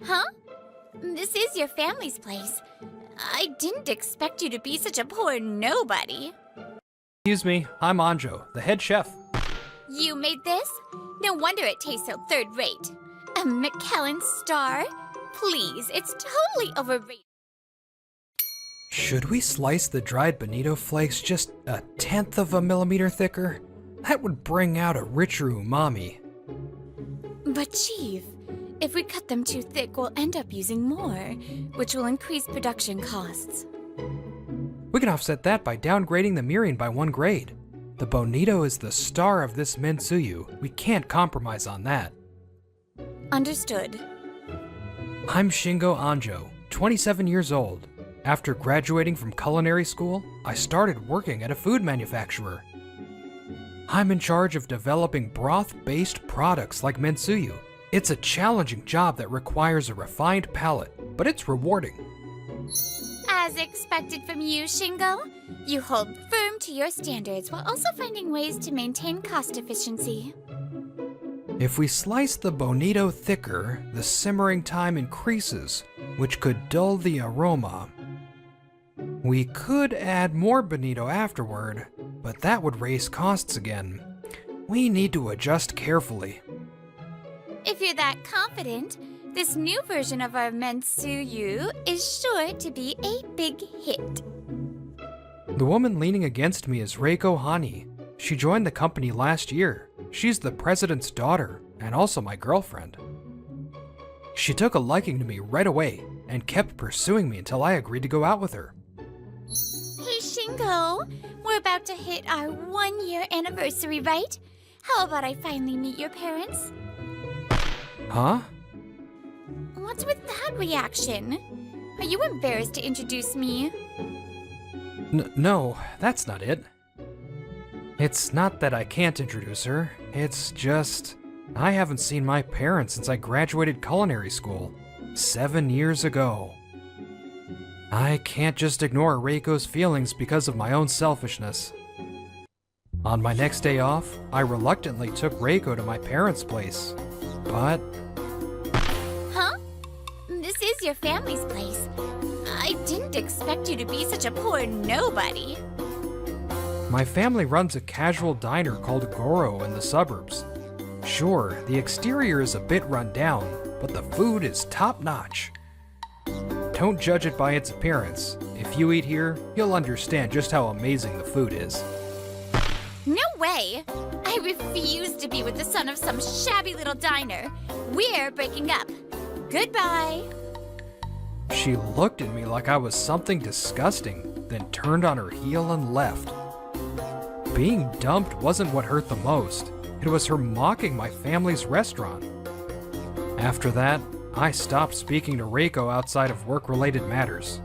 Huh? This is your family's place. I didn't expect you to be such a poor nobody. Excuse me, I'm Anjo, the head chef. You made this? No wonder it tastes so third-rate. A Michelin star? Please, it's totally overrated. Should we slice the dried bonito flakes just 1/10 of a millimeter thicker? That would bring out a richer umami. But Chief, if we cut them too thick, we'll end up using more, which will increase production costs. We can offset that by downgrading the mirin by 1 grade. The bonito is the star of this mentsuyu. We can't compromise on that. Understood. I'm Shingo Anjo, 27 years old. After graduating from culinary school, I started working at a food manufacturer. I'm in charge of developing broth-based products like mentsuyu. It's a challenging job that requires a refined palate, but it's rewarding. As expected from you, Shingo, you hold firm to your standards while also finding ways to maintain cost efficiency. If we slice the bonito thicker, the simmering time increases, which could dull the aroma. We could add more bonito afterward, but that would raise costs again. We need to adjust carefully. If you're that confident, this new version of our mentsuyu is sure to be a big hit. The woman leaning against me is Reiko Hani. She joined the company last year. She's the president's daughter, and also my girlfriend. She took a liking to me right away, and kept pursuing me until I agreed to go out with her. Hey Shingo, we're about to hit our 1-year anniversary, right? How about I finally meet your parents? Huh? What's with that reaction? Are you embarrassed to introduce me? No, that's not it. It's not that I can't introduce her, it's just I haven't seen my parents since I graduated culinary school 7 years ago. I can't just ignore Reiko's feelings because of my own selfishness. On my next day off, I reluctantly took Reiko to my parents' place, but... Huh? This is your family's place. I didn't expect you to be such a poor nobody. My family runs a casual diner called Goro in the suburbs. Sure, the exterior is a bit run down, but the food is top-notch. Don't judge it by its appearance. If you eat here, you'll understand just how amazing the food is. No way! I refuse to be with the son of some shabby little diner. We're breaking up. Goodbye. She looked at me like I was something disgusting, then turned on her heel and left. Being dumped wasn't what hurt the most. It was her mocking my family's restaurant. After that, I stopped speaking to Reiko outside of work-related matters.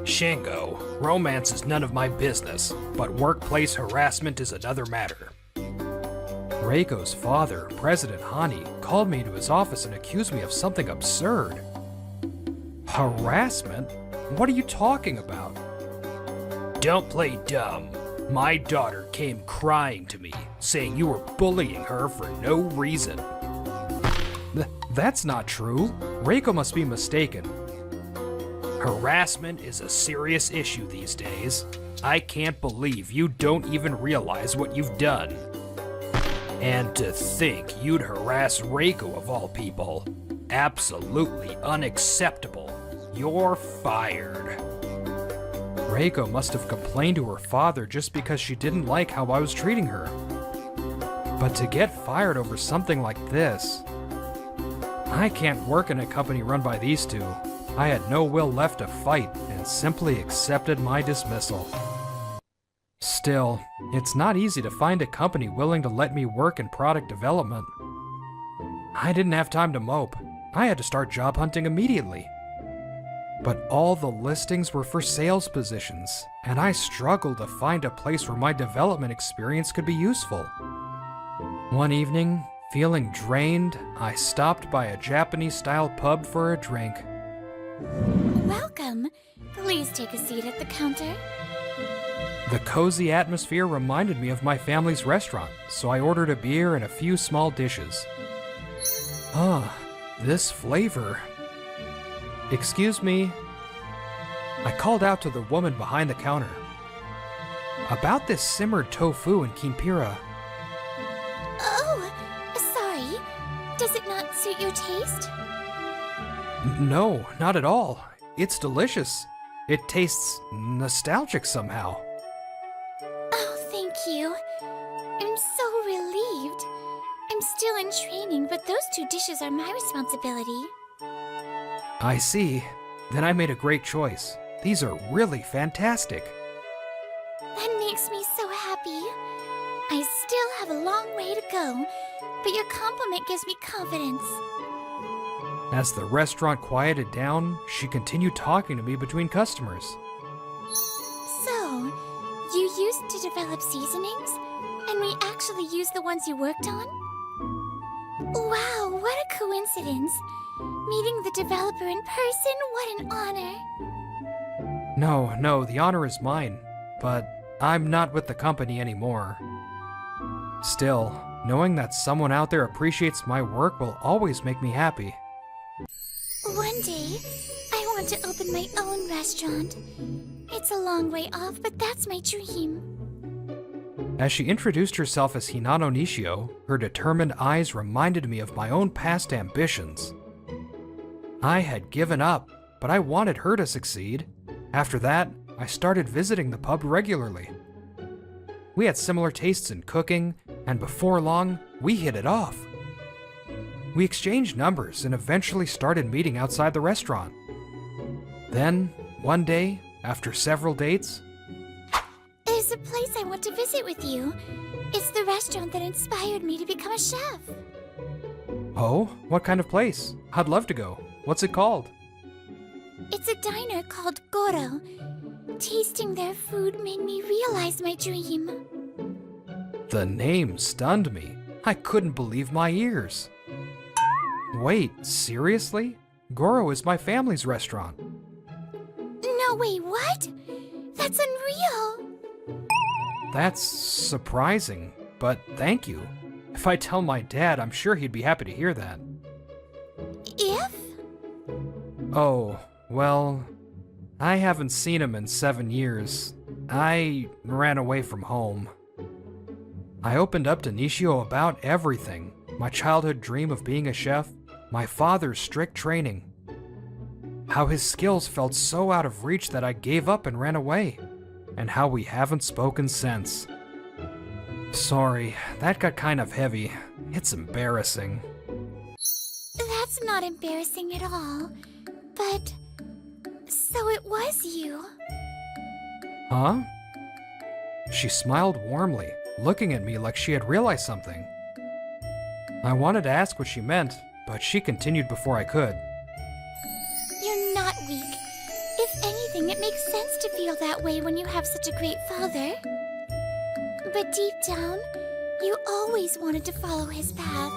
Shingo, romance is none of my business, but workplace harassment is another matter. Reiko's father, President Hani, called me to his office and accused me of something absurd. Harassment? What are you talking about? Don't play dumb. My daughter came crying to me, saying you were bullying her for no reason. That's not true. Reiko must be mistaken. Harassment is a serious issue these days. I can't believe you don't even realize what you've done. And to think you'd harass Reiko of all people. Absolutely unacceptable. You're fired. Reiko must have complained to her father just because she didn't like how I was treating her. But to get fired over something like this... I can't work in a company run by these two. I had no will left to fight and simply accepted my dismissal. Still, it's not easy to find a company willing to let me work in product development. I didn't have time to mope. I had to start job hunting immediately. But all the listings were for sales positions, and I struggled to find a place where my development experience could be useful. One evening, feeling drained, I stopped by a Japanese-style pub for a drink. Welcome. Please take a seat at the counter. The cozy atmosphere reminded me of my family's restaurant, so I ordered a beer and a few small dishes. This flavor. Excuse me. I called out to the woman behind the counter. About this simmered tofu and kimpira. Oh, sorry. Does it not suit your taste? No, not at all. It's delicious. It tastes nostalgic somehow. Oh, thank you. I'm so relieved. I'm still in training, but those 2 dishes are my responsibility. I see. Then I made a great choice. These are really fantastic. That makes me so happy. I still have a long way to go, but your compliment gives me confidence. As the restaurant quieted down, she continued talking to me between customers. So, you used to develop seasonings, and we actually used the ones you worked on? Wow, what a coincidence. Meeting the developer in person, what an honor. No, the honor is mine, but I'm not with the company anymore. Still, knowing that someone out there appreciates my work will always make me happy. One day, I want to open my own restaurant. It's a long way off, but that's my dream. As she introduced herself as Hinano Nishio, her determined eyes reminded me of my own past ambitions. I had given up, but I wanted her to succeed. After that, I started visiting the pub regularly. We had similar tastes in cooking, and before long, we hit it off. We exchanged numbers and eventually started meeting outside the restaurant. Then, one day, after several dates, There's a place I want to visit with you. It's the restaurant that inspired me to become a chef. oh, what kind of place? I'd love to go. What's it called? It's a diner called Goro. Tasting their food made me realize my dream. The name stunned me. I couldn't believe my ears. Wait, seriously? Goro is my family's restaurant. No, wait, what? That's unreal. That's surprising, but thank you. If I tell my dad, I'm sure he'd be happy to hear that. If? Oh, well, I haven't seen him in 7 years. I ran away from home. I opened up to Nishio about everything. My childhood dream of being a chef, my father's strict training. How his skills felt so out of reach that I gave up and ran away. And how we haven't spoken since. Sorry, that got kind of heavy. It's embarrassing. That's not embarrassing at all. But... so it was you. Huh? She smiled warmly, looking at me like she had realized something. I wanted to ask what she meant, but she continued before I could. You're not weak. If anything, it makes sense to feel that way when you have such a great father. But deep down, you always wanted to follow his path.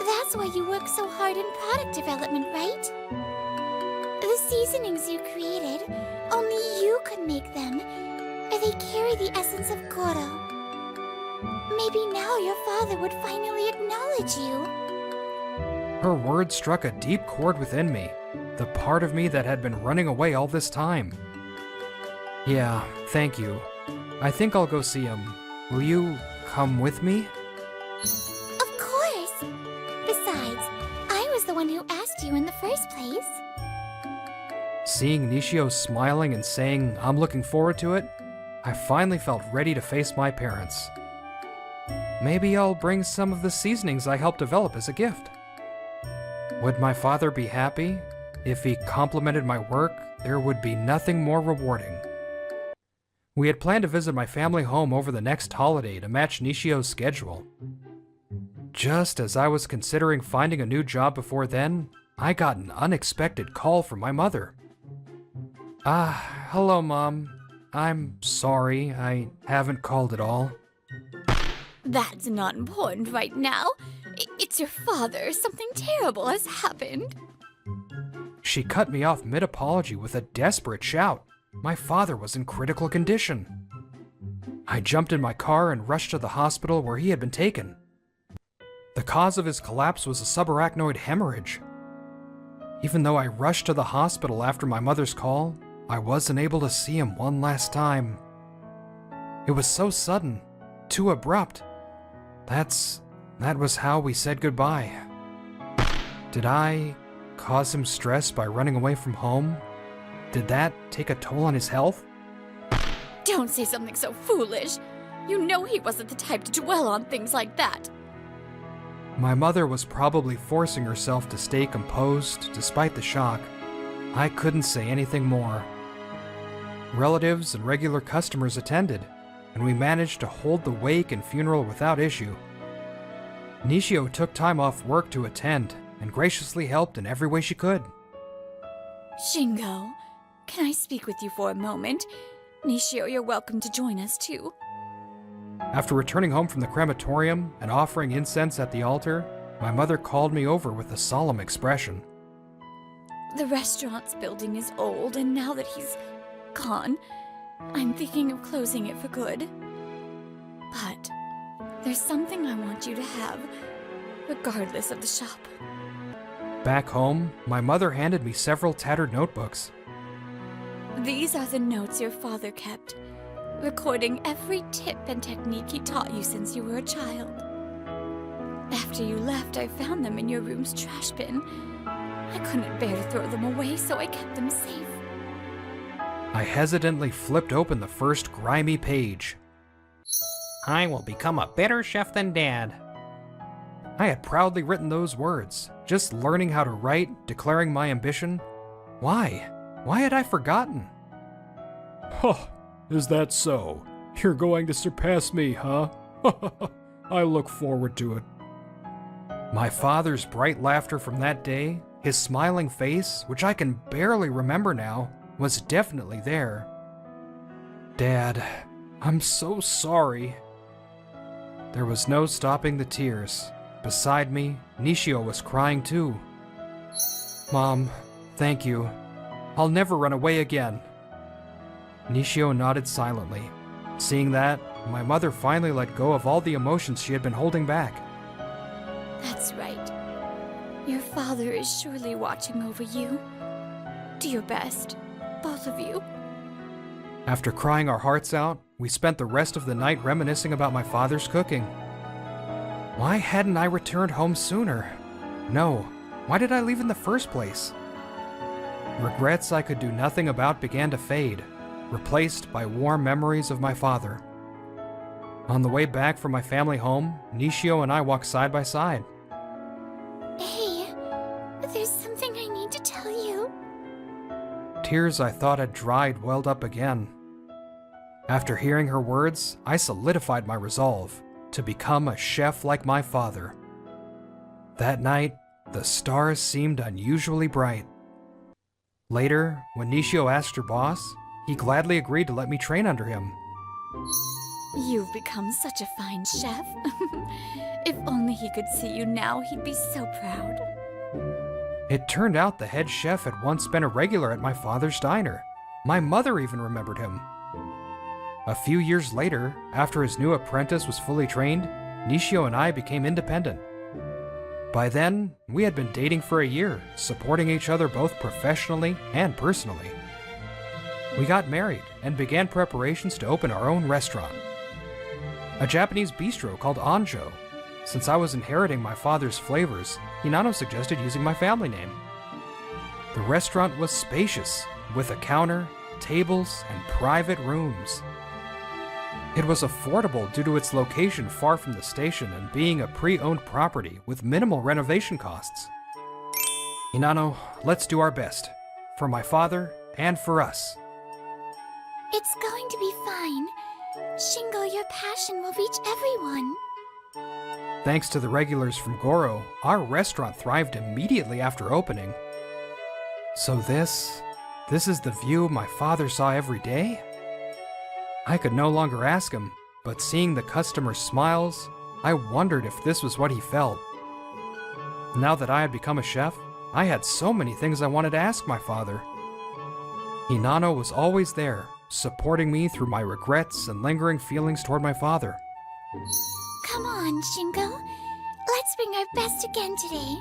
That's why you work so hard in product development, right? The seasonings you created, only you could make them. They carry the essence of Goro. Maybe now your father would finally acknowledge you. Her words struck a deep chord within me, the part of me that had been running away all this time. Yeah, thank you. I think I'll go see him. Will you come with me? Of course! Besides, I was the one who asked you in the first place. Seeing Nishio smiling and saying I'm looking forward to it, I finally felt ready to face my parents. Maybe I'll bring some of the seasonings I helped develop as a gift. Would my father be happy? If he complimented my work, there would be nothing more rewarding. We had planned to visit my family home over the next holiday to match Nishio's schedule. Just as I was considering finding a new job before then, I got an unexpected call from my mother. Hello, Mom. I'm sorry, I haven't called at all. That's not important right now. It's your father. Something terrible has happened. She cut me off mid-apology with a desperate shout. My father was in critical condition. I jumped in my car and rushed to the hospital where he had been taken. The cause of his collapse was a subarachnoid hemorrhage. Even though I rushed to the hospital after my mother's call, I wasn't able to see him one last time. It was so sudden, too abrupt. That was how we said goodbye. Did I cause him stress by running away from home? Did that take a toll on his health? Don't say something so foolish. You know he wasn't the type to dwell on things like that. My mother was probably forcing herself to stay composed despite the shock. I couldn't say anything more. Relatives and regular customers attended, and we managed to hold the wake and funeral without issue. Nishio took time off work to attend and graciously helped in every way she could. Shingo, can I speak with you for a moment? Nishio, you're welcome to join us too. After returning home from the crematorium and offering incense at the altar, my mother called me over with a solemn expression. The restaurant's building is old, and now that he's gone, I'm thinking of closing it for good. But there's something I want you to have, regardless of the shop. Back home, my mother handed me several tattered notebooks. These are the notes your father kept, recording every tip and technique he taught you since you were a child. After you left, I found them in your room's trash bin. I couldn't bear to throw them away, so I kept them safe. I hesitantly flipped open the first grimy page. I will become a better chef than Dad. I had proudly written those words, just learning how to write, declaring my ambition. Why? Why had I forgotten? Huh, is that so? You're going to surpass me, huh? I look forward to it. My father's bright laughter from that day, his smiling face, which I can barely remember now, was definitely there. Dad, I'm so sorry. There was no stopping the tears. Beside me, Nishio was crying too. Mom, thank you. I'll never run away again. Nishio nodded silently. Seeing that, my mother finally let go of all the emotions she had been holding back. That's right. Your father is surely watching over you. Do your best, both of you. After crying our hearts out, we spent the rest of the night reminiscing about my father's cooking. Why hadn't I returned home sooner? No, why did I leave in the first place? Regrets I could do nothing about began to fade, replaced by warm memories of my father. On the way back from my family home, Nishio and I walked side by side. Hey, there's something I need to tell you. Tears I thought had dried welled up again. After hearing her words, I solidified my resolve to become a chef like my father. That night, the stars seemed unusually bright. Later, when Nishio asked her boss, he gladly agreed to let me train under him. You've become such a fine chef. If only he could see you now, he'd be so proud. It turned out the head chef had once been a regular at my father's diner. My mother even remembered him. A few years later, after his new apprentice was fully trained, Nishio and I became independent. By then, we had been dating for a year, supporting each other both professionally and personally. We got married and began preparations to open our own restaurant. A Japanese bistro called Anjo. Since I was inheriting my father's flavors, Hinano suggested using my family name. The restaurant was spacious, with a counter, tables, and private rooms. It was affordable due to its location far from the station and being a pre-owned property with minimal renovation costs. Hinano, let's do our best. For my father and for us. It's going to be fine. Shingo, your passion will reach everyone. Thanks to the regulars from Goro, our restaurant thrived immediately after opening. So this is the view my father saw every day? I could no longer ask him, but seeing the customers' smiles, I wondered if this was what he felt. Now that I had become a chef, I had so many things I wanted to ask my father. Hinano was always there, supporting me through my regrets and lingering feelings toward my father. Come on, Shingo. Let's bring our best again today.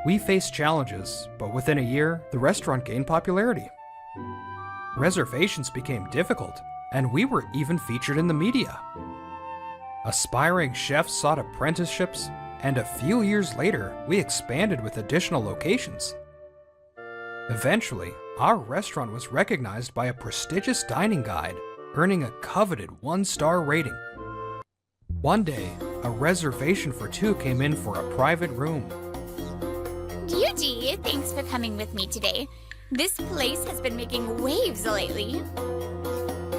We faced challenges, but within a year, the restaurant gained popularity. Reservations became difficult, and we were even featured in the media. Aspiring chefs sought apprenticeships, and a few years later, we expanded with additional locations. Eventually, our restaurant was recognized by a prestigious dining guide, earning a coveted 1-star rating. One day, a reservation for 2 came in for a private room. Yuji, thanks for coming with me today. This place has been making waves lately.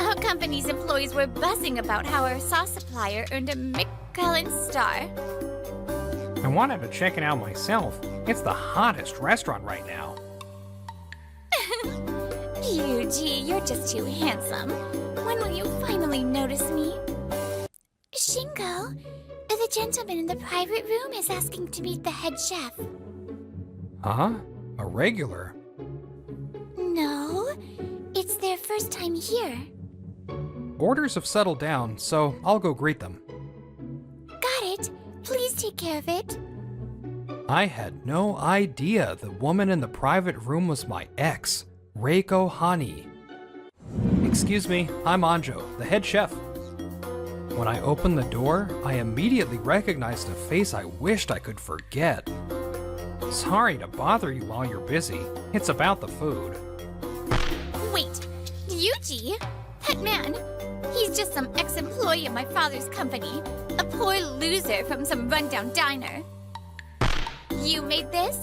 Our company's employees were buzzing about how our sauce supplier earned a Michelin star. I wanted to check it out myself. It's the hottest restaurant right now. Yuji, you're just too handsome. When will you finally notice me? Shingo, the gentleman in the private room is asking to meet the head chef. Huh? A regular? No, it's their first time here. Orders have settled down, so I'll go greet them. Got it. Please take care of it. I had no idea the woman in the private room was my ex, Reiko Hani. Excuse me, I'm Anjo, the head chef. When I opened the door, I immediately recognized a face I wished I could forget. Sorry to bother you while you're busy. It's about the food. Wait, Yuji? That man, he's just some ex-employee of my father's company. A poor loser from some rundown diner. You made this?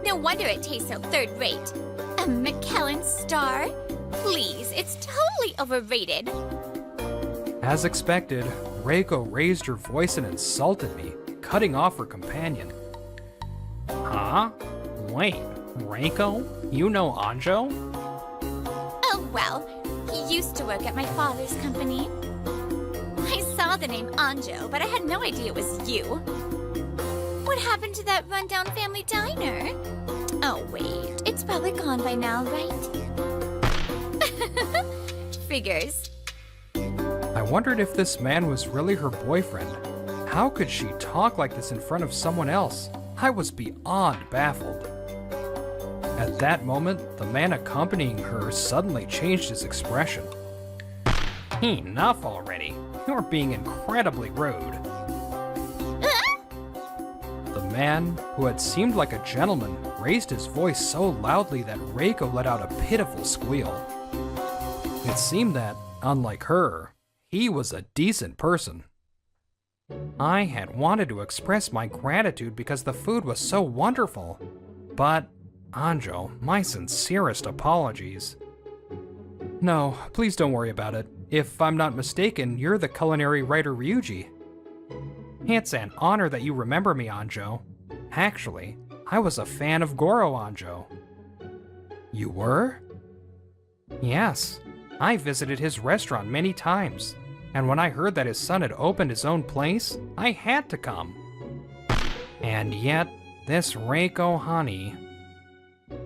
No wonder it tastes so third-rate. A Michelin star? Please, it's totally overrated. As expected, Reiko raised her voice and insulted me, cutting off her companion. Huh? Wait, Reiko? You know Anjo? Oh well, he used to work at my father's company. I saw the name Anjo, but I had no idea it was you. What happened to that rundown family diner? Oh wait, it's probably gone by now, right? Figures. I wondered if this man was really her boyfriend. How could she talk like this in front of someone else? I was beyond baffled. At that moment, the man accompanying her suddenly changed his expression. Enough already. You're being incredibly rude. The man, who had seemed like a gentleman, raised his voice so loudly that Reiko let out a pitiful squeal. It seemed that, unlike her, he was a decent person. I had wanted to express my gratitude because the food was so wonderful. But, Anjo, my sincerest apologies. No, please don't worry about it. If I'm not mistaken, you're the culinary writer Ryuji. It's an honor that you remember me, Anjo. Actually, I was a fan of Goro Anjo. You were? Yes, I visited his restaurant many times. And when I heard that his son had opened his own place, I had to come. And yet, this Reiko Hani...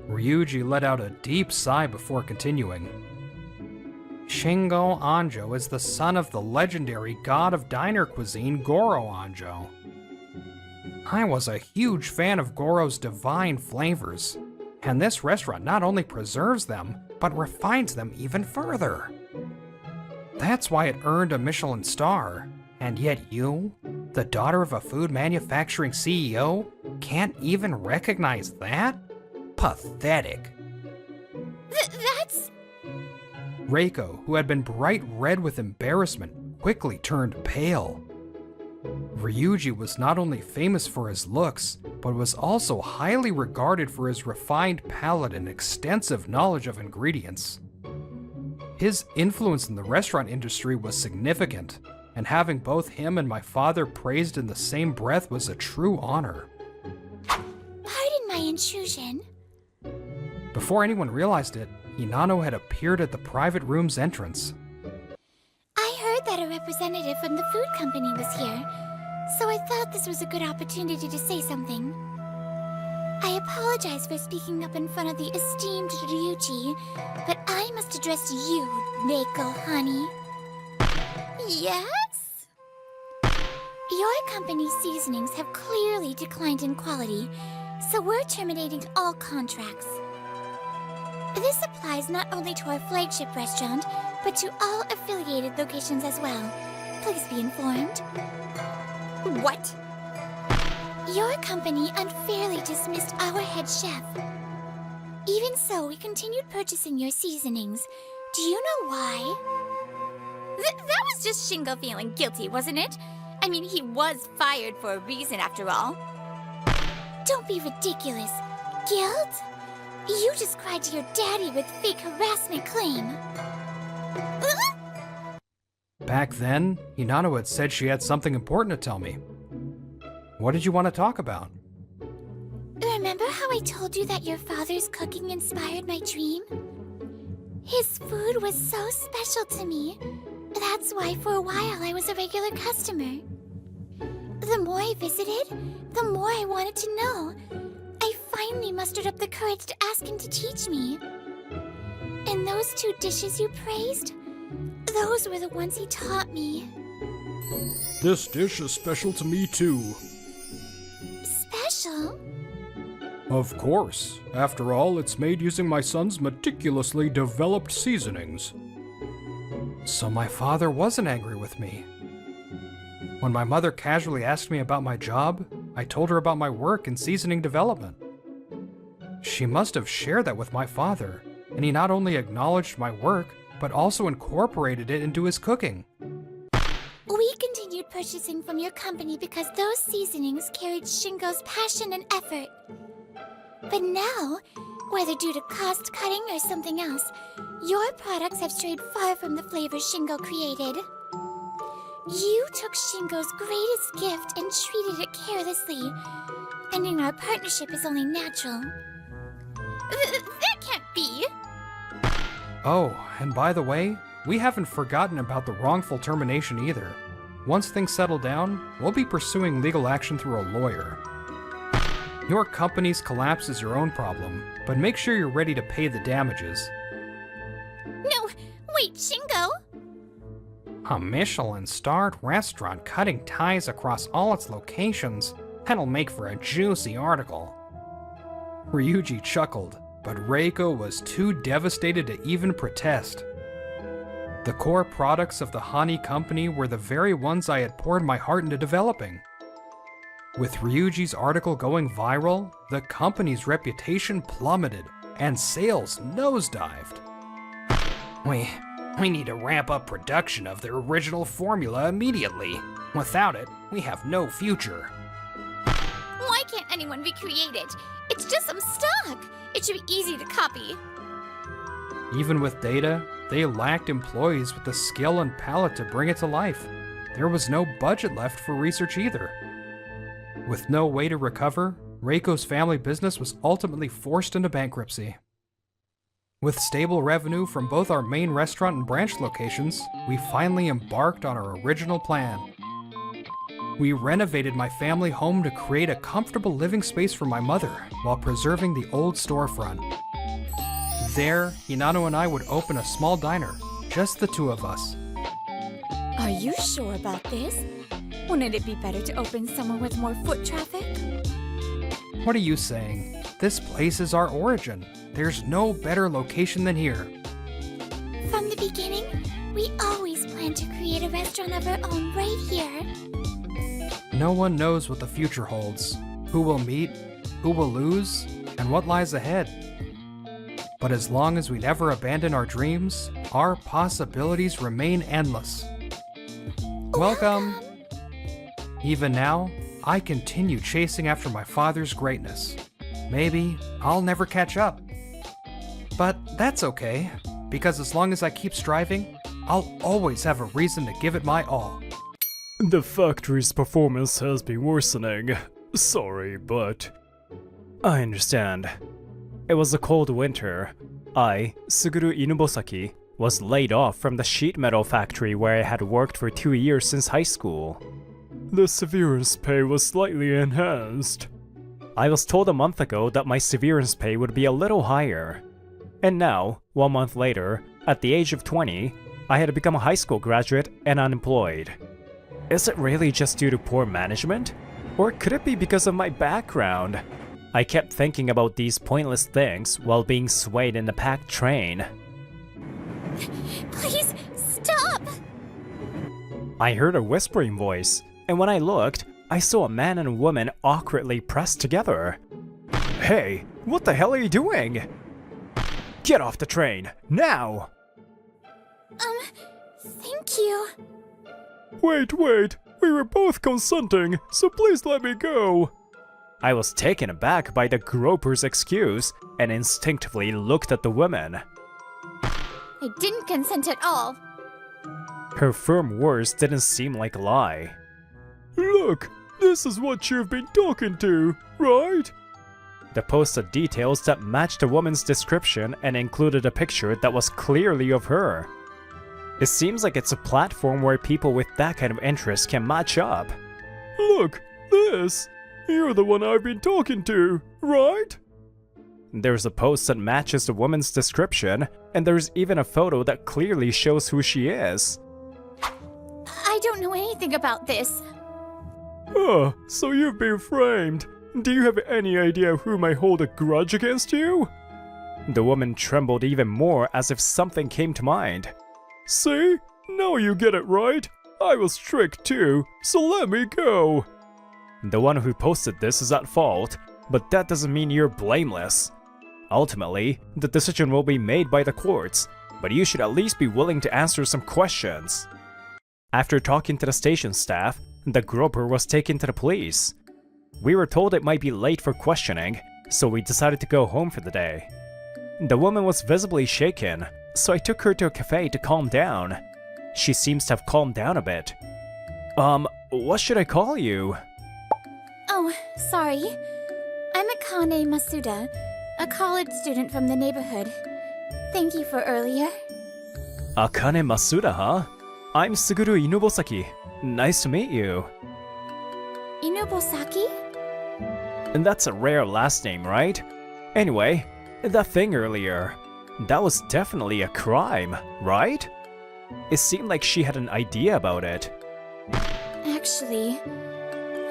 Ryuji let out a deep sigh before continuing. Shingo Anjo is the son of the legendary god of diner cuisine, Goro Anjo. I was a huge fan of Goro's divine flavors, and this restaurant not only preserves them, but refines them even further. That's why it earned a Michelin star. And yet you, the daughter of a food manufacturing CEO, can't even recognize that? Pathetic. That's... Reiko, who had been bright red with embarrassment, quickly turned pale. Ryuji was not only famous for his looks, but was also highly regarded for his refined palate and extensive knowledge of ingredients. His influence in the restaurant industry was significant, and having both him and my father praised in the same breath was a true honor. Pardon my intrusion. Before anyone realized it, Hinano had appeared at the private room's entrance. I heard that a representative from the food company was here, so I thought this was a good opportunity to say something. I apologize for speaking up in front of the esteemed Ryuji, but I must address you, Reiko Hani. Yes? Your company's seasonings have clearly declined in quality, so we're terminating all contracts. This applies not only to our flagship restaurant, but to all affiliated locations as well. Please be informed. What? Your company unfairly dismissed our head chef. Even so, we continued purchasing your seasonings. Do you know why? That was just Shingo feeling guilty, wasn't it? I mean, he was fired for a reason after all. Don't be ridiculous. Guilt? You just cried to your daddy with fake harassment claim. Back then, Hinano had said she had something important to tell me. What did you want to talk about? Remember how I told you that your father's cooking inspired my dream? His food was so special to me. That's why for a while I was a regular customer. The more I visited, the more I wanted to know. I finally mustered up the courage to ask him to teach me. And those 2 dishes you praised, those were the ones he taught me. This dish is special to me too. Special? Of course. After all, it's made using my son's meticulously developed seasonings. So my father wasn't angry with me. When my mother casually asked me about my job, I told her about my work in seasoning development. She must have shared that with my father, and he not only acknowledged my work, but also incorporated it into his cooking. We continued purchasing from your company because those seasonings carried Shingo's passion and effort. But now, whether due to cost cutting or something else, your products have strayed far from the flavors Shingo created. You took Shingo's greatest gift and treated it carelessly. Ending our partnership is only natural. That can't be. Oh, and by the way, we haven't forgotten about the wrongful termination either. Once things settle down, we'll be pursuing legal action through a lawyer. Your company's collapse is your own problem, but make sure you're ready to pay the damages. No, wait, Shingo? A Michelin-starred restaurant cutting ties across all its locations. That'll make for a juicy article. Ryuji chuckled, but Reiko was too devastated to even protest. The core products of the Hani company were the very ones I had poured my heart into developing. With Ryuji's article going viral, the company's reputation plummeted, and sales nosedived. We need to ramp up production of the original formula immediately. Without it, we have no future. Why can't anyone recreate it? It's just some stock. It should be easy to copy. Even with data, they lacked employees with the skill and palate to bring it to life. There was no budget left for research either. With no way to recover, Reiko's family business was ultimately forced into bankruptcy. With stable revenue from both our main restaurant and branch locations, we finally embarked on our original plan. We renovated my family home to create a comfortable living space for my mother while preserving the old storefront. There, Hinano and I would open a small diner, just the 2 of us. Are you sure about this? Wouldn't it be better to open somewhere with more foot traffic? What are you saying? This place is our origin. There's no better location than here. From the beginning, we always planned to create a restaurant of our own right here. No one knows what the future holds, who will meet, who will lose, and what lies ahead. But as long as we never abandon our dreams, our possibilities remain endless. Welcome! Even now, I continue chasing after my father's greatness. Maybe I'll never catch up. But that's okay, because as long as I keep striving, I'll always have a reason to give it my all. The factory's performance has been worsening. Sorry, but... I understand. It was a cold winter. I, Suguru Inubosaki, was laid off from the sheet metal factory where I had worked for 2 years since high school. The severance pay was slightly enhanced. I was told a month ago that my severance pay would be a little higher. And now, 1 month later, at the age of 20, I had become a high school graduate and unemployed. Is it really just due to poor management? Or could it be because of my background? I kept thinking about these pointless things while being swayed in the packed train. Please, stop! I heard a whispering voice, and when I looked, I saw a man and a woman awkwardly pressed together. Hey, what the hell are you doing? Get off the train, now! Thank you. Wait, we were both consenting, so please let me go. I was taken aback by the groper's excuse and instinctively looked at the woman. I didn't consent at all. Her firm words didn't seem like a lie. Look, this is what you've been talking to, right? The post had details that matched the woman's description and included a picture that was clearly of her. It seems like it's a platform where people with that kind of interest can match up. Look, this! You're the one I've been talking to, right? There's a post that matches the woman's description, and there's even a photo that clearly shows who she is. I don't know anything about this. Oh, so you've been framed. Do you have any idea who might hold a grudge against you? The woman trembled even more as if something came to mind. See? Now you get it right. I was tricked too, so let me go. The one who posted this is at fault, but that doesn't mean you're blameless. Ultimately, the decision will be made by the courts, but you should at least be willing to answer some questions. After talking to the station staff, the groper was taken to the police. We were told it might be late for questioning, so we decided to go home for the day. The woman was visibly shaken, so I took her to a cafe to calm down. She seems to have calmed down a bit. What should I call you? Oh, sorry. I'm Akane Masuda, a college student from the neighborhood. Thank you for earlier. Akane Masuda, huh? I'm Suguru Inubosaki. Nice to meet you. Inubosaki? And that's a rare last name, right? Anyway, that thing earlier, that was definitely a crime, right? It seemed like she had an idea about it. Actually,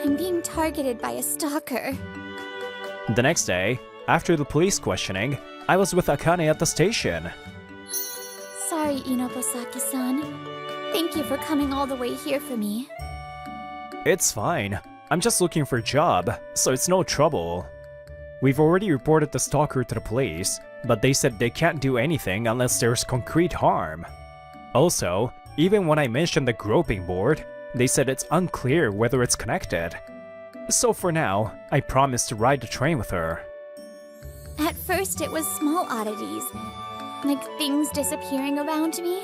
I'm being targeted by a stalker. The next day, after the police questioning, I was with Akane at the station. Sorry, Inubosaki-san. Thank you for coming all the way here for me. It's fine. I'm just looking for a job, so it's no trouble. We've already reported the stalker to the police, but they said they can't do anything unless there's concrete harm. Also, even when I mentioned the groping board, they said it's unclear whether it's connected. So for now, I promised to ride the train with her. At first, it was small oddities, like things disappearing around me.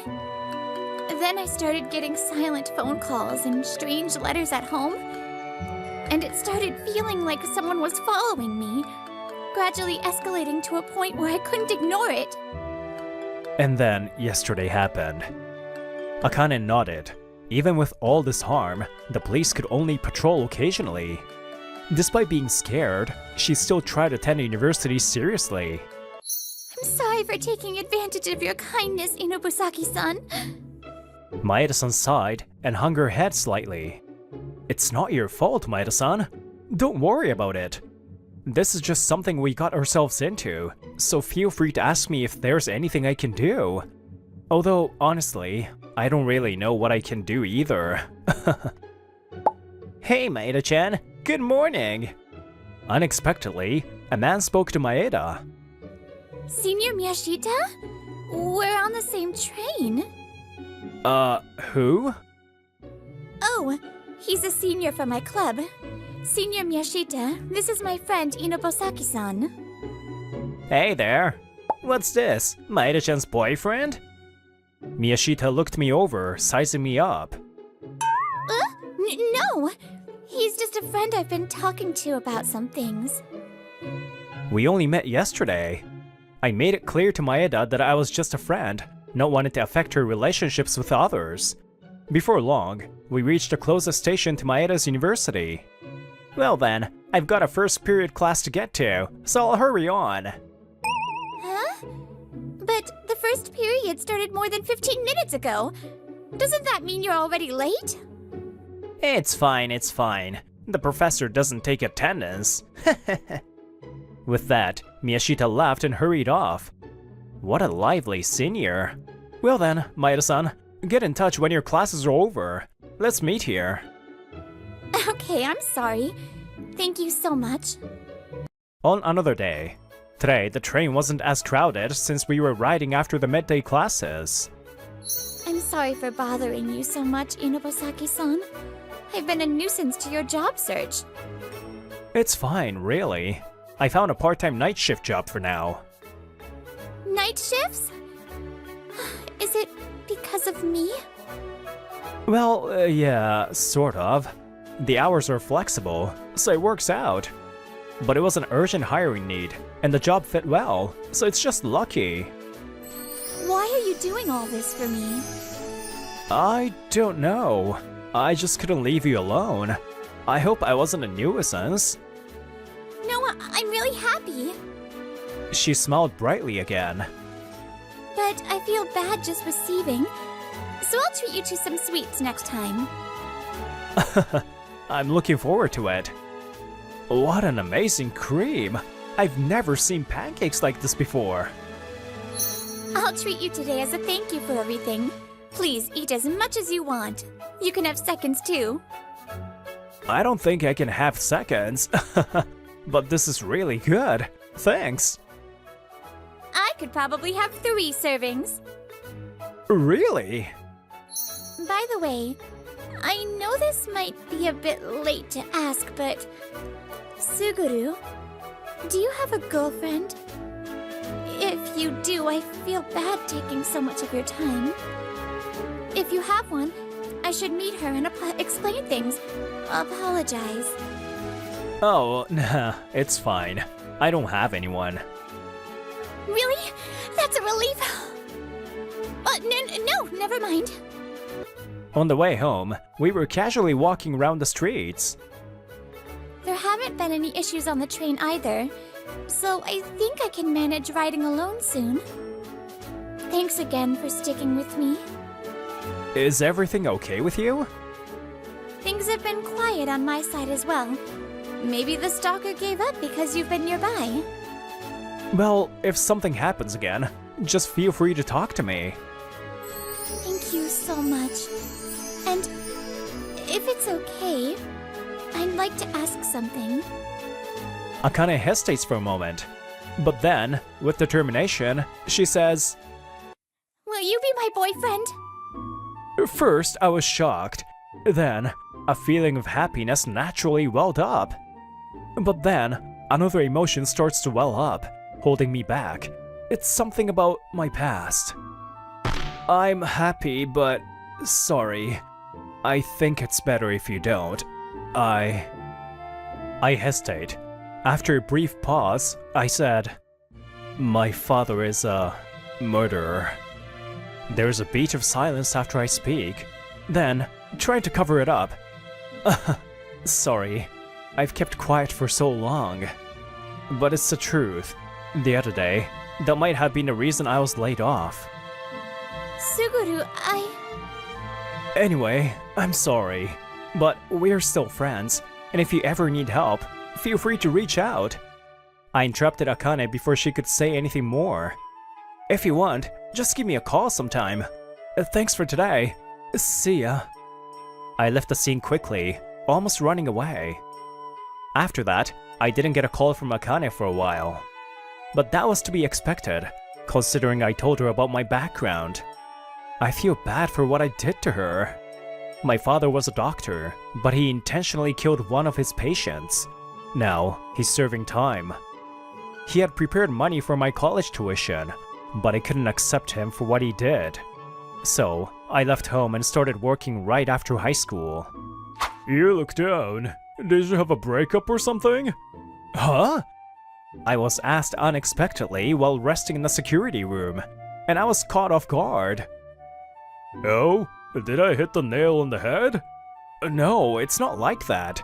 Then I started getting silent phone calls and strange letters at home. And it started feeling like someone was following me, gradually escalating to a point where I couldn't ignore it. And then yesterday happened. Akane nodded. Even with all this harm, the police could only patrol occasionally. Despite being scared, she still tried to attend university seriously. I'm sorry for taking advantage of your kindness, Inubosaki-san. Maeda-san sighed and hung her head slightly. It's not your fault, Maeda-san. Don't worry about it. This is just something we got ourselves into, so feel free to ask me if there's anything I can do. Although, honestly, I don't really know what I can do either. Hey, Maeda-chan. Good morning. Unexpectedly, a man spoke to Maeda. Senior Miyashita? We're on the same train. Who? Oh, he's a senior from my club. Senior Miyashita, this is my friend Inubosaki-san. Hey there. What's this? Maeda-chan's boyfriend? Miyashita looked me over, sizing me up. No! He's just a friend I've been talking to about some things. We only met yesterday. I made it clear to Maeda that I was just a friend, not wanting to affect her relationships with others. Before long, we reached the closest station to Maeda's university. Well then, I've got a first period class to get to, so I'll hurry on. Huh? But the first period started more than 15 minutes ago. Doesn't that mean you're already late? It's fine, it's fine. The professor doesn't take attendance. With that, Miyashita laughed and hurried off. What a lively senior. Well then, Maeda-san, get in touch when your classes are over. Let's meet here. Okay, I'm sorry. Thank you so much. On another day. Today, the train wasn't as crowded since we were riding after the midday classes. I'm sorry for bothering you so much, Inobasaki-san. I've been a nuisance to your job search. It's fine, really. I found a part-time night shift job for now. Night shifts? Is it because of me? Well, yeah, sort of. The hours are flexible, so it works out. But it was an urgent hiring need, and the job fit well, so it's just lucky. Why are you doing all this for me? I don't know. I just couldn't leave you alone. I hope I wasn't a nuisance. No, I'm really happy. She smiled brightly again. But I feel bad just receiving, so I'll treat you to some sweets next time. I'm looking forward to it. What an amazing cream! I've never seen pancakes like this before. I'll treat you today as a thank you for everything. Please eat as much as you want. You can have seconds too. I don't think I can have seconds. But this is really good. Thanks. I could probably have 3 servings. Really? By the way, I know this might be a bit late to ask, but Suguru, do you have a girlfriend? If you do, I feel bad taking so much of your time. If you have one, I should meet her and explain things. Apologize. Oh, nah, it's fine. I don't have anyone. Really? That's a relief. No, never mind. On the way home, we were casually walking around the streets. There haven't been any issues on the train either, so I think I can manage riding alone soon. Thanks again for sticking with me. Is everything okay with you? Things have been quiet on my side as well. Maybe the stalker gave up because you've been nearby. Well, if something happens again, just feel free to talk to me. Thank you so much. And if it's okay, I'd like to ask something. Akane hesitates for a moment, but then, with determination, she says, Will you be my boyfriend? First, I was shocked. Then, a feeling of happiness naturally welled up. But then, another emotion starts to well up, holding me back. It's something about my past. I'm happy, but sorry. I think it's better if you don't. I hesitate. After a brief pause, I said, My father is a murderer. There's a beat of silence after I speak. Then, trying to cover it up. Sorry, I've kept quiet for so long. But it's the truth. The other day, that might have been the reason I was laid off. Suguru, Anyway, I'm sorry. But we're still friends, and if you ever need help, feel free to reach out. I interrupted Akane before she could say anything more. If you want, just give me a call sometime. Thanks for today. See ya. I left the scene quickly, almost running away. After that, I didn't get a call from Akane for a while. But that was to be expected, considering I told her about my background. I feel bad for what I did to her. My father was a doctor, but he intentionally killed one of his patients. Now, he's serving time. He had prepared money for my college tuition, but I couldn't accept him for what he did. So, I left home and started working right after high school. You look down. Did you have a breakup or something? Huh? I was asked unexpectedly while resting in the security room, and I was caught off guard. Oh? Did I hit the nail on the head? No, it's not like that.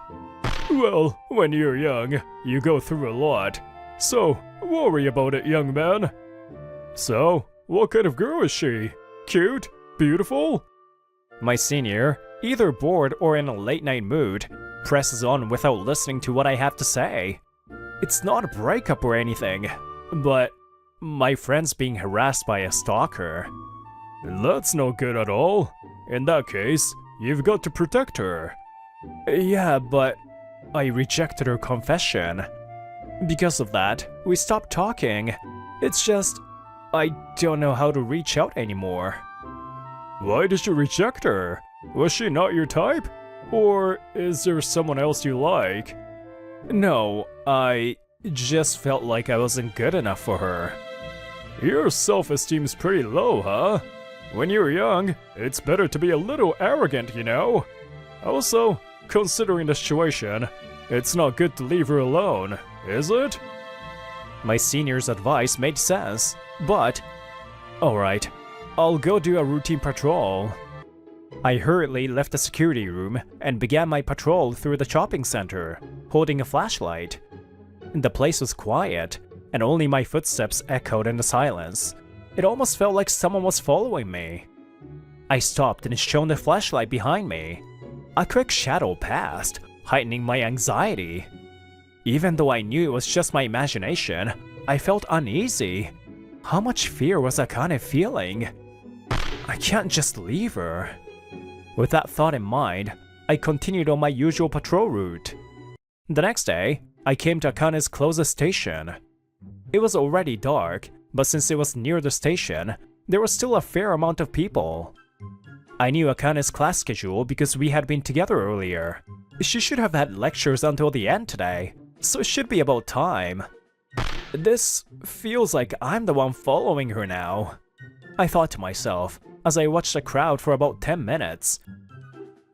Well, when you're young, you go through a lot. So, worry about it, young man. So, what kind of girl is she? Cute? Beautiful? My senior, either bored or in a late-night mood, presses on without listening to what I have to say. It's not a breakup or anything, but my friend's being harassed by a stalker. That's no good at all. In that case, you've got to protect her. Yeah, but I rejected her confession. Because of that, we stopped talking. It's just, I don't know how to reach out anymore. Why did you reject her? Was she not your type? Or is there someone else you like? No, I just felt like I wasn't good enough for her. Your self-esteem's pretty low, huh? When you're young, it's better to be a little arrogant, you know? Also, considering the situation, it's not good to leave her alone, is it? My senior's advice made sense, but... Alright, I'll go do a routine patrol. I hurriedly left the security room and began my patrol through the shopping center, holding a flashlight. The place was quiet, and only my footsteps echoed in the silence. It almost felt like someone was following me. I stopped and shone the flashlight behind me. A quick shadow passed, heightening my anxiety. Even though I knew it was just my imagination, I felt uneasy. How much fear was Akane feeling? I can't just leave her. With that thought in mind, I continued on my usual patrol route. The next day, I came to Akane's closest station. It was already dark, but since it was near the station, there was still a fair amount of people. I knew Akane's class schedule because we had been together earlier. She should have had lectures until the end today, so it should be about time. This feels like I'm the one following her now, I thought to myself as I watched the crowd for about 10 minutes.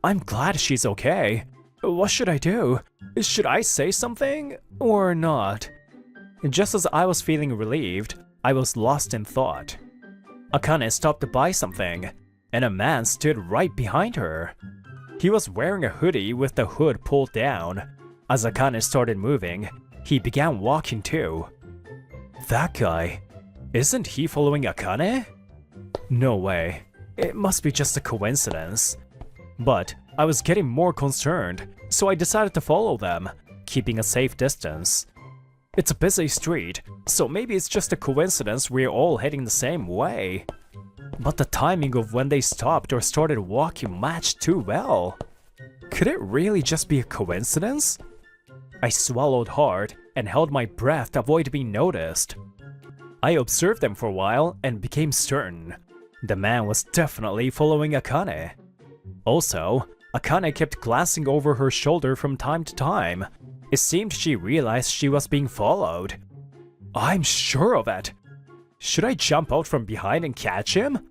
I'm glad she's okay. What should I do? Should I say something or not? Just as I was feeling relieved, I was lost in thought. Akane stopped to buy something, and a man stood right behind her. He was wearing a hoodie with the hood pulled down. As Akane started moving, he began walking too. That guy, isn't he following Akane? No way, it must be just a coincidence. But I was getting more concerned, so I decided to follow them, keeping a safe distance. It's a busy street, so maybe it's just a coincidence we're all heading the same way. But the timing of when they stopped or started walking matched too well. Could it really just be a coincidence? I swallowed hard and held my breath to avoid being noticed. I observed them for a while and became certain. The man was definitely following Akane. Also, Akane kept glancing over her shoulder from time to time. It seemed she realized she was being followed. I'm sure of it. Should I jump out from behind and catch him?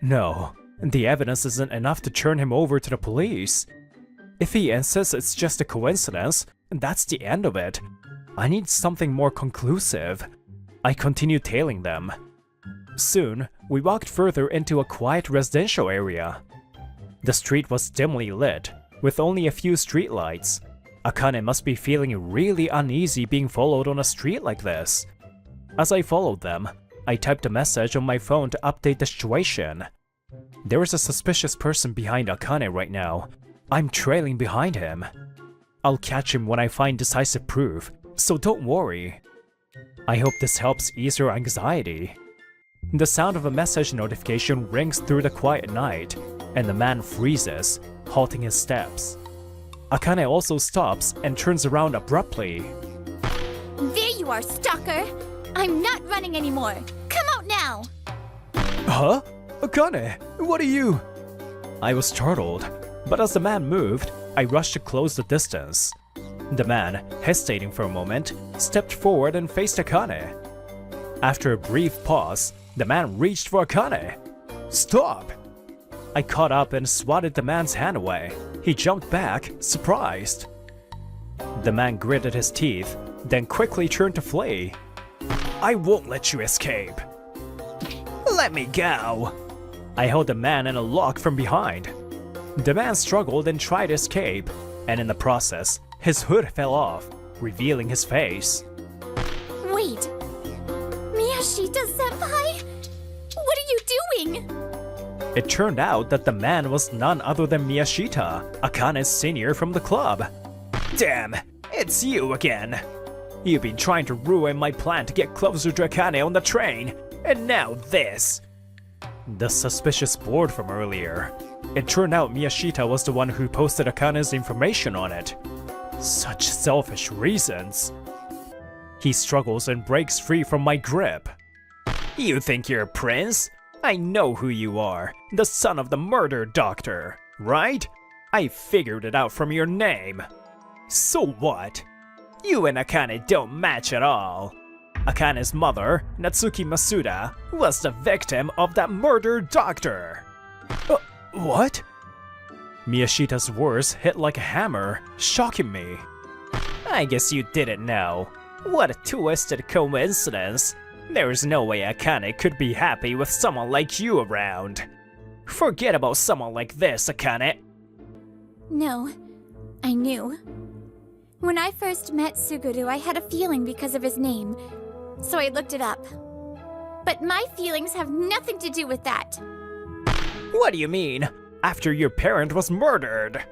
No, the evidence isn't enough to turn him over to the police. If he insists it's just a coincidence, that's the end of it. I need something more conclusive. I continued tailing them. Soon, we walked further into a quiet residential area. The street was dimly lit, with only a few streetlights. Akane must be feeling really uneasy being followed on a street like this. As I followed them, I typed a message on my phone to update the situation. There is a suspicious person behind Akane right now. I'm trailing behind him. I'll catch him when I find decisive proof, so don't worry. I hope this helps ease your anxiety. The sound of a message notification rings through the quiet night, and the man freezes, halting his steps. Akane also stops and turns around abruptly. There you are, stalker! I'm not running anymore! Come out now! Huh? Akane, what are you? I was startled, but as the man moved, I rushed to close the distance. The man, hesitating for a moment, stepped forward and faced Akane. After a brief pause, the man reached for Akane. Stop! I caught up and swatted the man's hand away. He jumped back, surprised. The man gritted his teeth, then quickly turned to flee. I won't let you escape. Let me go. I held the man in a lock from behind. The man struggled and tried to escape, and in the process, his hood fell off, revealing his face. Wait! Miyashita-senpai? What are you doing? It turned out that the man was none other than Miyashita, Akane's senior from the club. Damn, it's you again. You've been trying to ruin my plan to get closer to Akane on the train, and now this. The suspicious board from earlier. It turned out Miyashita was the one who posted Akane's information on it. Such selfish reasons. He struggles and breaks free from my grip. You think you're a prince? I know who you are, the son of the murder doctor, right? I figured it out from your name. So what? You and Akane don't match at all. Akane's mother, Natsuki Masuda, was the victim of that murder doctor. What? Miyashita's words hit like a hammer, shocking me. I guess you didn't know. What a twisted coincidence. There's no way Akane could be happy with someone like you around. Forget about someone like this, Akane. No, I knew. When I first met Suguru, I had a feeling because of his name, so I looked it up. But my feelings have nothing to do with that. What do you mean? After your parent was murdered?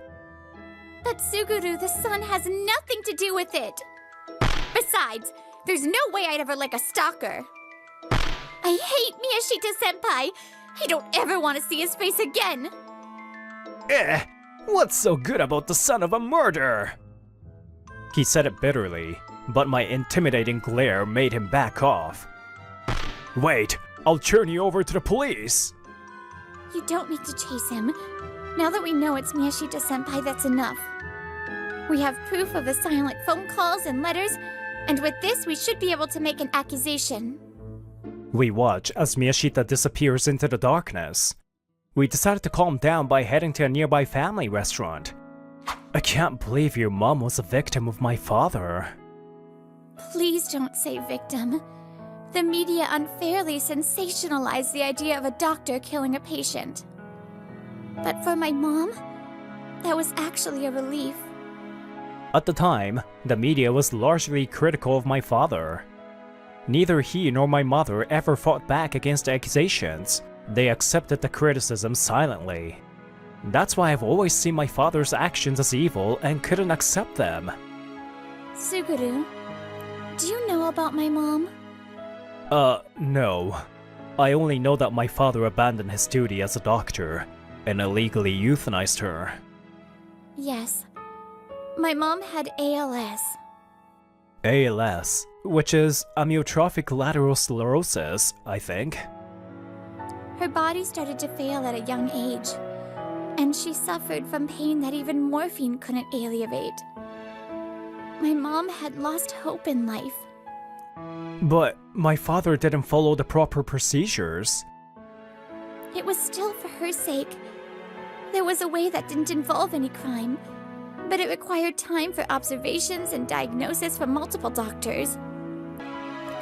But Suguru, the son, has nothing to do with it. Besides, there's no way I'd ever like a stalker. I hate Miyashita-senpai. I don't ever want to see his face again. What's so good about the son of a murderer? He said it bitterly, but my intimidating glare made him back off. Wait, I'll turn you over to the police. You don't need to chase him. Now that we know it's Miyashita-senpai, that's enough. We have proof of the silent phone calls and letters, and with this, we should be able to make an accusation. We watch as Miyashita disappears into the darkness. We decided to calm down by heading to a nearby family restaurant. I can't believe your mom was a victim of my father. Please don't say victim. The media unfairly sensationalized the idea of a doctor killing a patient. But for my mom, that was actually a relief. At the time, the media was largely critical of my father. Neither he nor my mother ever fought back against the accusations. They accepted the criticism silently. That's why I've always seen my father's actions as evil and couldn't accept them. Suguru, do you know about my mom? No. I only know that my father abandoned his duty as a doctor and illegally euthanized her. Yes. My mom had ALS. ALS, which is amyotrophic lateral sclerosis, I think. Her body started to fail at a young age, and she suffered from pain that even morphine couldn't alleviate. My mom had lost hope in life. But my father didn't follow the proper procedures. It was still for her sake. There was a way that didn't involve any crime, but it required time for observations and diagnosis from multiple doctors.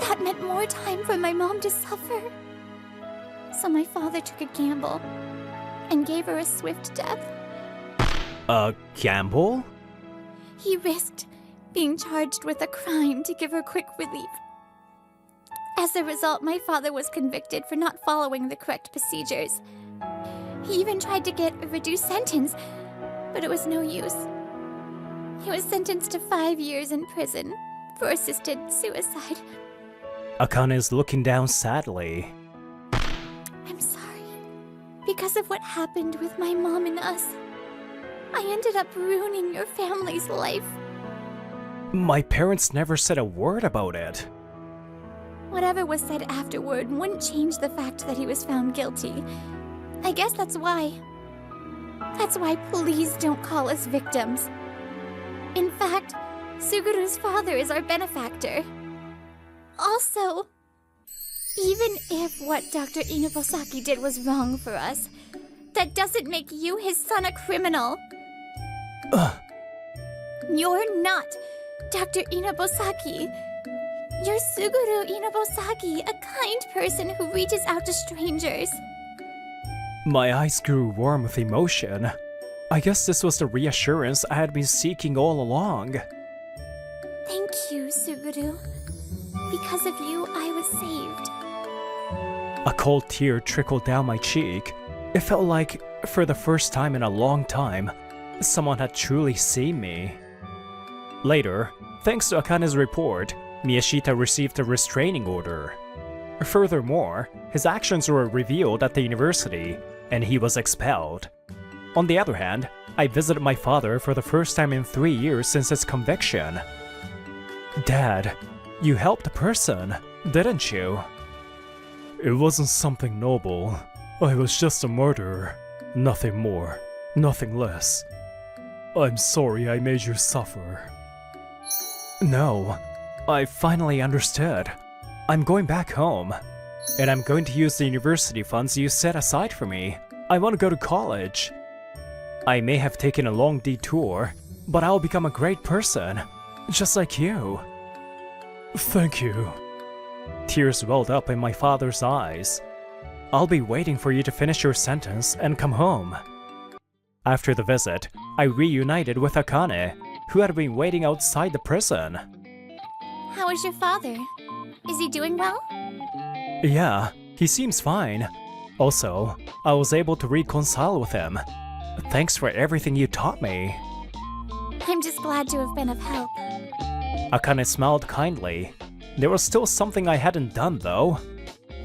That meant more time for my mom to suffer. So my father took a gamble and gave her a swift death. A gamble? He risked being charged with a crime to give her quick relief. As a result, my father was convicted for not following the correct procedures. He even tried to get a reduced sentence, but it was no use. He was sentenced to 5 years in prison for assisted suicide. Akane is looking down sadly. I'm sorry. Because of what happened with my mom and us, I ended up ruining your family's life. My parents never said a word about it. Whatever was said afterward wouldn't change the fact that he was found guilty. I guess that's why. That's why please don't call us victims. In fact, Suguru's father is our benefactor. Also, even if what Dr. Inobosaki did was wrong for us, that doesn't make you, his son, a criminal. You're not Dr. Inobosaki. You're Suguru Inobosaki, a kind person who reaches out to strangers. My eyes grew warm with emotion. I guess this was the reassurance I had been seeking all along. Thank you, Suguru. Because of you, I was saved. A cold tear trickled down my cheek. It felt like, for the first time in a long time, someone had truly seen me. Later, thanks to Akane's report, Miyashita received a restraining order. Furthermore, his actions were revealed at the university, and he was expelled. On the other hand, I visited my father for the first time in 3 years since his conviction. Dad, you helped a person, didn't you? It wasn't something noble. I was just a murderer. Nothing more, nothing less. I'm sorry I made you suffer. No, I finally understood. I'm going back home, and I'm going to use the university funds you set aside for me. I want to go to college. I may have taken a long detour, but I'll become a great person, just like you. Thank you. Tears welled up in my father's eyes. I'll be waiting for you to finish your sentence and come home. After the visit, I reunited with Akane, who had been waiting outside the prison. How is your father? Is he doing well? Yeah, he seems fine. Also, I was able to reconcile with him. Thanks for everything you taught me. I'm just glad to have been of help. Akane smiled kindly. There was still something I hadn't done, though.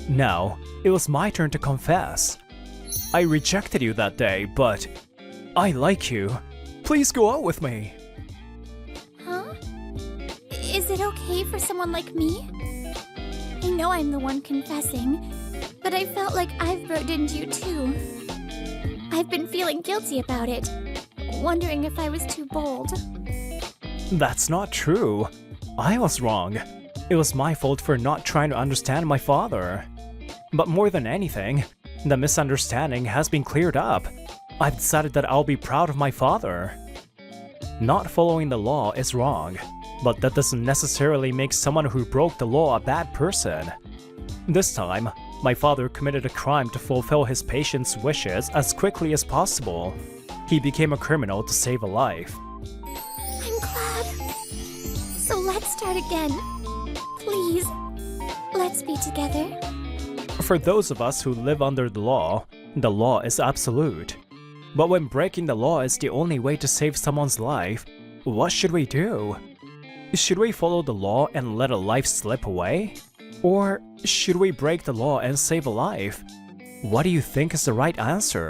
Now, it was my turn to confess. I rejected you that day, but I like you. Please go out with me. Huh? Is it okay for someone like me? I know I'm the one confessing, but I felt like I've burdened you too. I've been feeling guilty about it, wondering if I was too bold. That's not true. I was wrong. It was my fault for not trying to understand my father. But more than anything, the misunderstanding has been cleared up. I've decided that I'll be proud of my father. Not following the law is wrong, but that doesn't necessarily make someone who broke the law a bad person. This time, my father committed a crime to fulfill his patient's wishes as quickly as possible. He became a criminal to save a life. I'm glad. So let's start again. Please, let's be together. For those of us who live under the law is absolute. But when breaking the law is the only way to save someone's life, what should we do? Should we follow the law and let a life slip away? Or should we break the law and save a life? What do you think is the right answer?